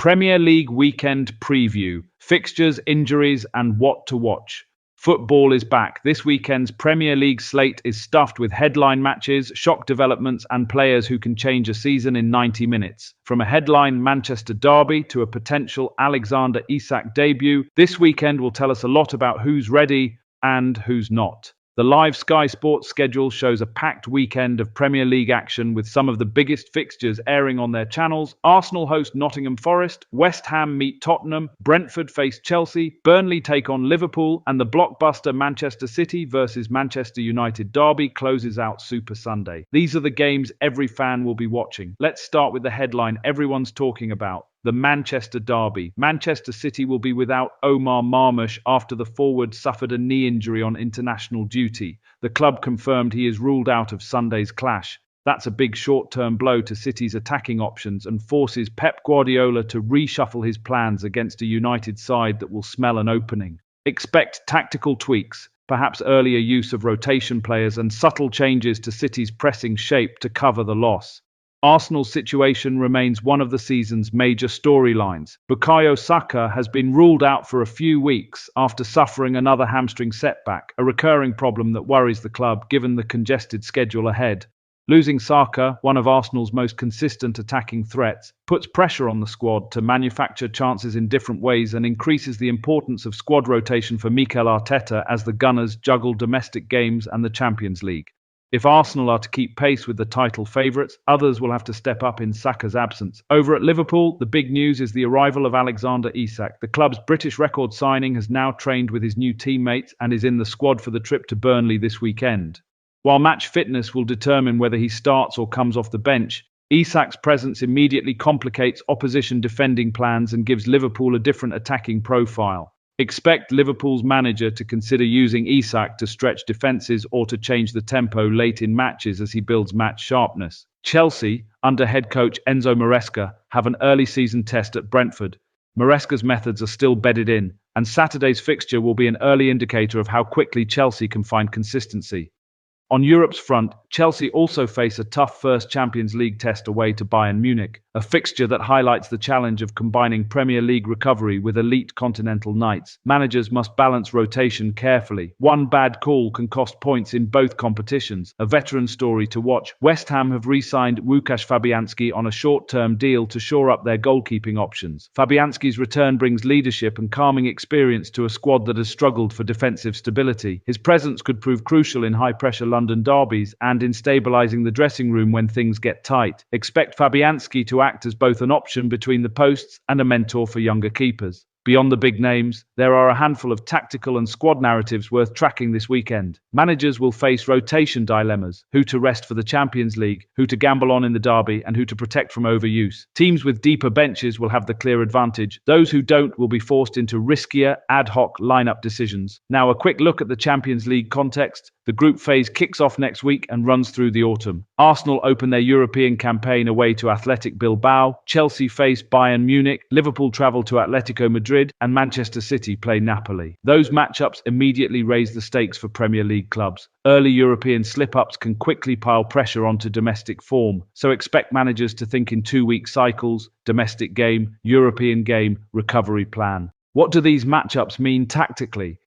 Premier League weekend preview, fixtures, injuries, and what to watch. Football is back. This weekend's Premier League slate is stuffed with headline matches, shock developments, and players who can change a season in 90 minutes. From a headline Manchester derby to a potential Alexander Isak debut, this weekend will tell us a lot about who's ready and who's not. The live Sky Sports schedule shows a packed weekend of Premier League action with some of the biggest fixtures airing on their channels. Arsenal host Nottingham Forest, West Ham meet Tottenham, Brentford face Chelsea, Burnley take on Liverpool, and the blockbuster Manchester City versus Manchester United derby closes out Super Sunday. These are the games every fan will be watching. Let's start with the headline everyone's talking about. The Manchester derby. Manchester City will be without Omar Marmoush after the forward suffered a knee injury on international duty. The club confirmed he is ruled out of Sunday's clash. That's a big short-term blow to City's attacking options and forces Pep Guardiola to reshuffle his plans against a United side that will smell an opening. Expect tactical tweaks, perhaps earlier use of rotation players and subtle changes to City's pressing shape to cover the loss. Arsenal's situation remains one of the season's major storylines. Bukayo Saka has been ruled out for a few weeks after suffering another hamstring setback, a recurring problem that worries the club given the congested schedule ahead. Losing Saka, one of Arsenal's most consistent attacking threats, puts pressure on the squad to manufacture chances in different ways and increases the importance of squad rotation for Mikel Arteta as the Gunners juggle domestic games and the Champions League. If Arsenal are to keep pace with the title favourites, others will have to step up in Saka's absence. Over at Liverpool, the big news is the arrival of Alexander Isak. The club's British record signing has now trained with his new teammates and is in the squad for the trip to Burnley this weekend. While match fitness will determine whether he starts or comes off the bench, Isak's presence immediately complicates opposition defending plans and gives Liverpool a different attacking profile. Expect Liverpool's manager to consider using Isak to stretch defences or to change the tempo late in matches as he builds match sharpness. Chelsea, under head coach Enzo Maresca, have an early season test at Brentford. Maresca's methods are still bedded in, and Saturday's fixture will be an early indicator of how quickly Chelsea can find consistency. On Europe's front, Chelsea also face a tough first Champions League test away to Bayern Munich, a fixture that highlights the challenge of combining Premier League recovery with elite continental nights. Managers must balance rotation carefully. One bad call can cost points in both competitions. A veteran story to watch. West Ham have re-signed Łukasz Fabianski on a short-term deal to shore up their goalkeeping options. Fabianski's return brings leadership and calming experience to a squad that has struggled for defensive stability. His presence could prove crucial in high-pressure London derbies and in stabilising the dressing room when things get tight. Expect Fabianski to act as both an option between the posts and a mentor for younger keepers. Beyond the big names, there are a handful of tactical and squad narratives worth tracking this weekend. Managers will face rotation dilemmas: who to rest for the Champions League, who to gamble on in the derby, and who to protect from overuse. Teams with deeper benches will have the clear advantage. Those who don't will be forced into riskier, ad hoc lineup decisions. Now, a quick look at the Champions League context. The group phase kicks off next week and runs through the autumn. Arsenal open their European campaign away to Athletic Bilbao, Chelsea face Bayern Munich, Liverpool travel to Atletico Madrid, and Manchester City play Napoli. Those matchups immediately raise the stakes for Premier League clubs. Early European slip-ups can quickly pile pressure onto domestic form, so expect managers to think in 2-week cycles: domestic game, European game, recovery plan. What do these matchups mean tactically?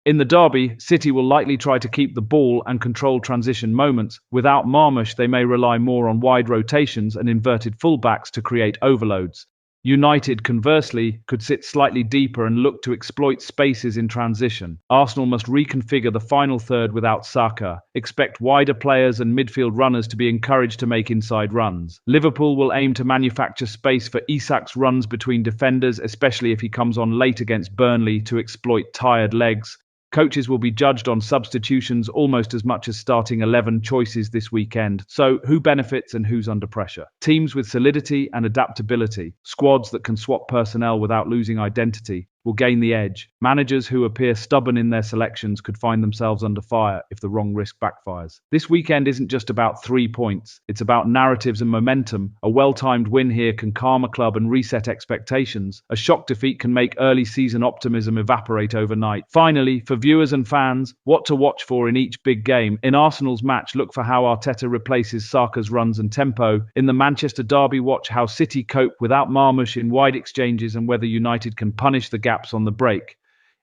In the derby, City will likely try to keep the ball and control transition moments. Without Marmoush, they may rely more on wide rotations and inverted fullbacks to create overloads. United, conversely, could sit slightly deeper and look to exploit spaces in transition. Arsenal must reconfigure the final third without Saka. Expect wider players and midfield runners to be encouraged to make inside runs. Liverpool will aim to manufacture space for Isak's runs between defenders, especially if he comes on late against Burnley to exploit tired legs. Coaches will be judged on substitutions almost as much as starting 11 choices this weekend. So, who benefits and who's under pressure? Teams with solidity and adaptability, squads that can swap personnel without losing identity, will gain the edge. Managers who appear stubborn in their selections could find themselves under fire if the wrong risk backfires. This weekend isn't just about 3 points, it's about narratives and momentum. A well-timed win here can calm a club and reset expectations. A shock defeat can make early season optimism evaporate overnight. Finally, for viewers and fans, what to watch for in each big game. In Arsenal's match, look for how Arteta replaces Saka's runs and tempo. In the Manchester derby, watch how City cope without Marmoush in wide exchanges and whether United can punish the gaps on the break.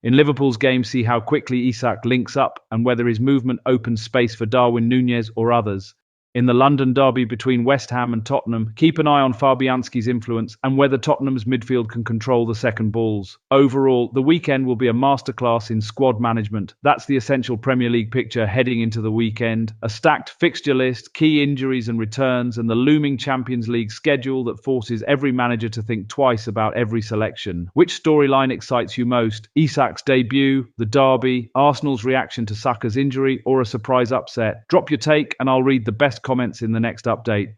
In Liverpool's game, see how quickly Isak links up and whether his movement opens space for Darwin Núñez or others. In the London derby between West Ham and Tottenham, keep an eye on Fabianski's influence and whether Tottenham's midfield can control the second balls. Overall, the weekend will be a masterclass in squad management. That's the essential Premier League picture heading into the weekend. A stacked fixture list, key injuries and returns, and the looming Champions League schedule that forces every manager to think twice about every selection. Which storyline excites you most? Isak's debut, the derby, Arsenal's reaction to Saka's injury, or a surprise upset? Drop your take and I'll read the best comments in the next update.